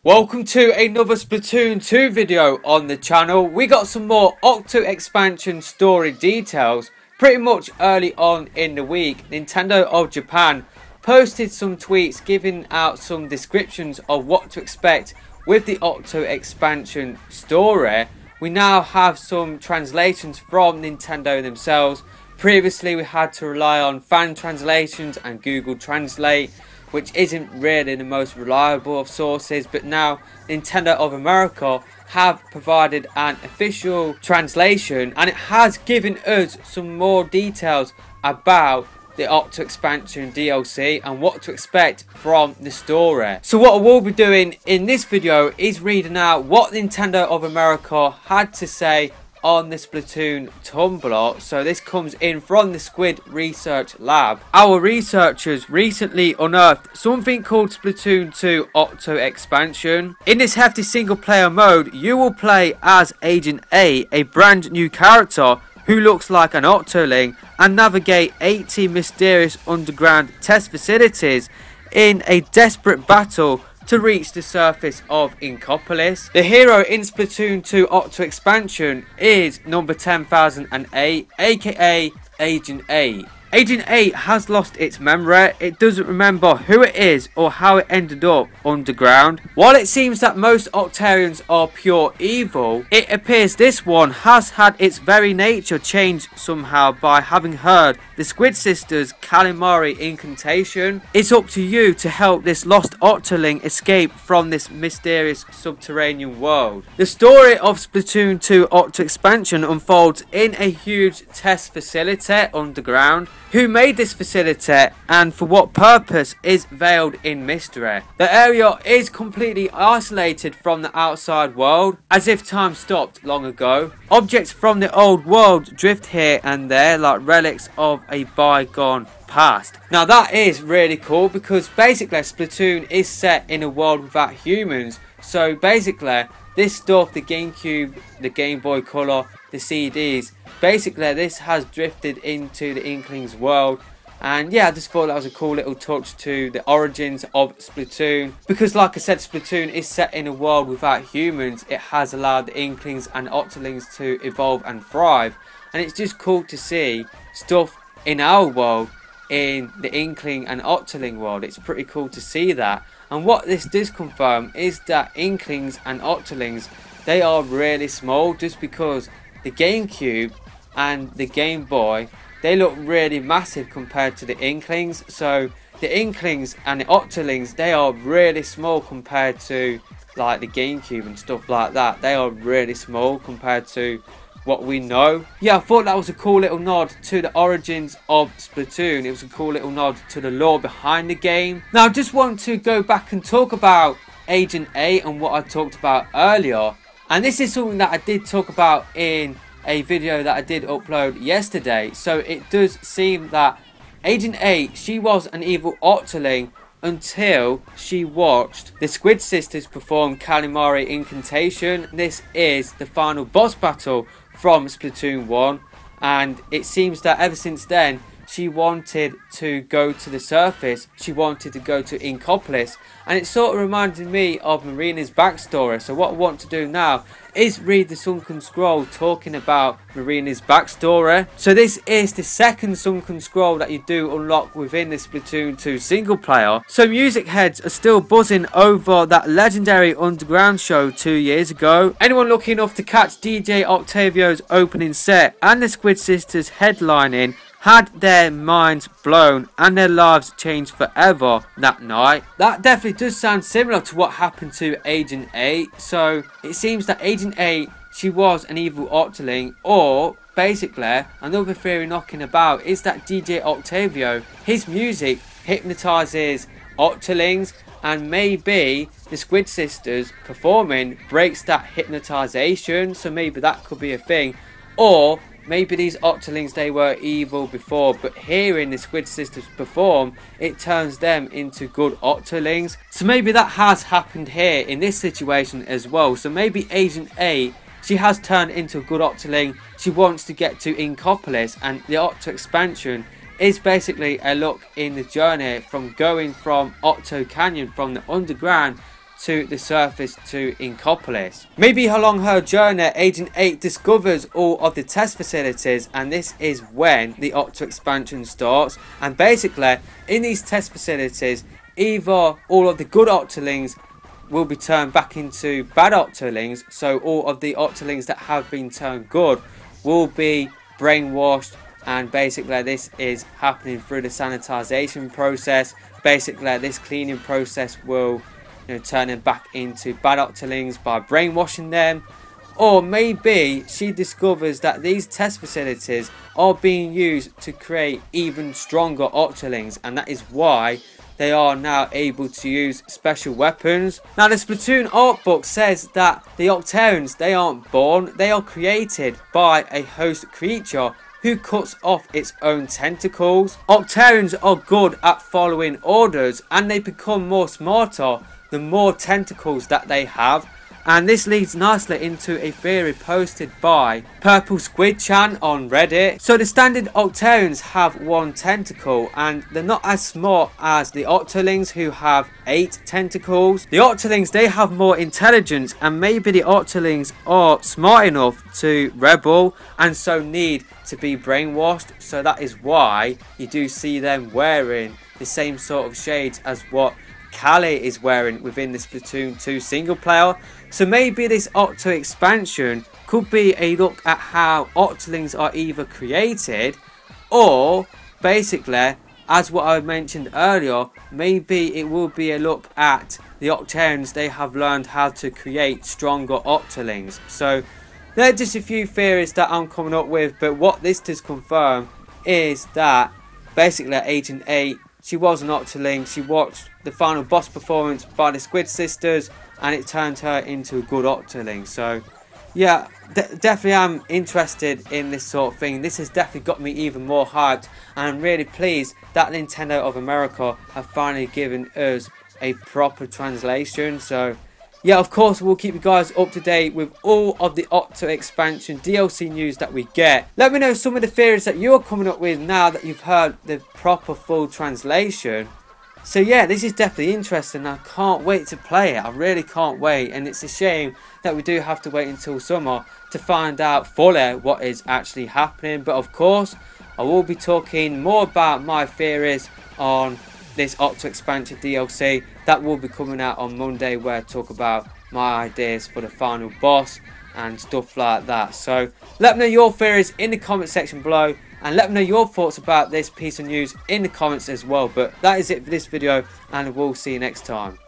Welcome to another Splatoon 2 video on the channel. We got some more Octo expansion story details. Pretty much early on in the week, Nintendo of Japan posted some tweets giving out some descriptions of what to expect with the Octo expansion story. We now have some translations from Nintendo themselves. Previously we had to rely on fan translations and Google Translate, which isn't really the most reliable of sources, but now Nintendo of America have provided an official translation, and it has given us some more details about the Octo expansion DLC and what to expect from the story. So what I will be doing in this video is reading out what Nintendo of America had to say on the Splatoon Tumblr. So this comes in from the Squid Research Lab. Our researchers recently unearthed something called Splatoon 2 Octo Expansion. In this hefty single player mode, you will play as Agent A, a brand new character who looks like an Octoling, and navigate 80 mysterious underground test facilities in a desperate battle to reach the surface of Inkopolis. The hero in Splatoon 2 Octo expansion is number 10,008, aka Agent A. Agent A has lost its memory. It doesn't remember who it is or how it ended up underground. While it seems that most Octarians are pure evil, it appears this one has had its very nature changed somehow by having heard the Squid Sisters' Calamari incantation. It's up to you to help this lost Octoling escape from this mysterious subterranean world. The story of Splatoon 2 Octo expansion unfolds in a huge test facility underground. Who made this facility and for what purpose is veiled in mystery. The area is completely isolated from the outside world, as if time stopped long ago. Objects from the old world drift here and there like relics of a bygone past. Now that is really cool, because basically Splatoon is set in a world without humans. So basically this stuff, the GameCube, the Game Boy Color, the CDs, basically this has drifted into the Inklings world. And yeah, I just thought that was a cool little touch to the origins of Splatoon, because like I said, Splatoon is set in a world without humans. It has allowed the Inklings and Octolings to evolve and thrive, and it's just cool to see stuff in our world in the Inkling and Octoling world. It's pretty cool to see that. And what this does confirm is that Inklings and Octolings, they are really small, just because the GameCube and the Game Boy, they look really massive compared to the Inklings. So the Inklings and the Octolings, they are really small compared to like the GameCube and stuff like that. They are really small compared to what we know. Yeah, I thought that was a cool little nod to the origins of Splatoon. It was a cool little nod to the lore behind the game. Now I just want to go back and talk about Agent A and what I talked about earlier. And this is something that I did talk about in a video that I did upload yesterday. So it does seem that Agent A, she was an evil Octoling until she watched the Squid Sisters perform Calamari incantation. This is the final boss battle from Splatoon 1, and it seems that ever since then she wanted to go to the surface. She wanted to go to Inkopolis, and it sort of reminded me of Marina's backstory. So what I want to do now is read the Sunken Scroll talking about Marina's backstory. So this is the second Sunken Scroll that you do unlock within the Splatoon 2 single player. So music heads are still buzzing over that legendary underground show 2 years ago. Anyone lucky enough to catch DJ Octavio's opening set and the Squid Sisters headlining had their minds blown and their lives changed forever that night. That definitely does sound similar to what happened to Agent A. So it seems that Agent A, she was an evil Octoling, or basically another theory knocking about is that DJ Octavio, his music hypnotizes Octolings, and maybe the Squid Sisters performing breaks that hypnotization. So maybe that could be a thing. Or maybe these Octolings, they were evil before, but hearing the Squid Sisters perform, it turns them into good Octolings. So maybe that has happened here in this situation as well. So maybe Agent A, she has turned into a good Octoling. She wants to get to Inkopolis, and the Octo expansion is basically a look in the journey from going from Octo Canyon, from the underground, to the surface to Inkopolis. Maybe along her journey, Agent 8 discovers all of the test facilities, and this is when the Octo expansion starts. And basically, in these test facilities, either all of the good Octolings will be turned back into bad Octolings, so all of the Octolings that have been turned good will be brainwashed, and basically this is happening through the sanitization process. Basically this cleaning process will turn them back into bad Octolings by brainwashing them. Or maybe she discovers that these test facilities are being used to create even stronger Octolings, and that is why they are now able to use special weapons. Now the Splatoon art book says that the Octarians, they aren't born, they are created by a host creature who cuts off its own tentacles. Octarians are good at following orders, and they become more smarter the more tentacles that they have. And this leads nicely into a theory posted by Purple Squid Chan on Reddit. So the standard Octarians have one tentacle, and they're not as smart as the Octolings who have 8 tentacles. The Octolings, they have more intelligence, and maybe the Octolings are smart enough to rebel and so need to be brainwashed. So that is why you do see them wearing the same sort of shades as what Callie is wearing within the Splatoon 2 single player. So maybe this Octo expansion could be a look at how Octolings are either created, or basically, as what I mentioned earlier, maybe it will be a look at the Octarians. They have learned how to create stronger Octolings. So they're just a few theories that I'm coming up with, but what this does confirm is that basically Agent 8, she was an Octoling. She watched the final boss performance by the Squid Sisters, and it turned her into a good Octoling. So yeah, definitely I'm interested in this sort of thing. This has definitely got me even more hyped, and I'm really pleased that Nintendo of America have finally given us a proper translation. So yeah, of course we'll keep you guys up to date with all of the Octo expansion DLC news that we get. Let me know some of the theories that you're coming up with now that you've heard the proper full translation. So yeah, this is definitely interesting. I can't wait to play it. I really can't wait, and it's a shame that we do have to wait until summer to find out fully what is actually happening. But of course, I will be talking more about my theories on this Octo expansion DLC that will be coming out on Monday, where I talk about my ideas for the final boss and stuff like that. So let me know your theories in the comment section below, and let me know your thoughts about this piece of news in the comments as well. But that is it for this video, and we'll see you next time.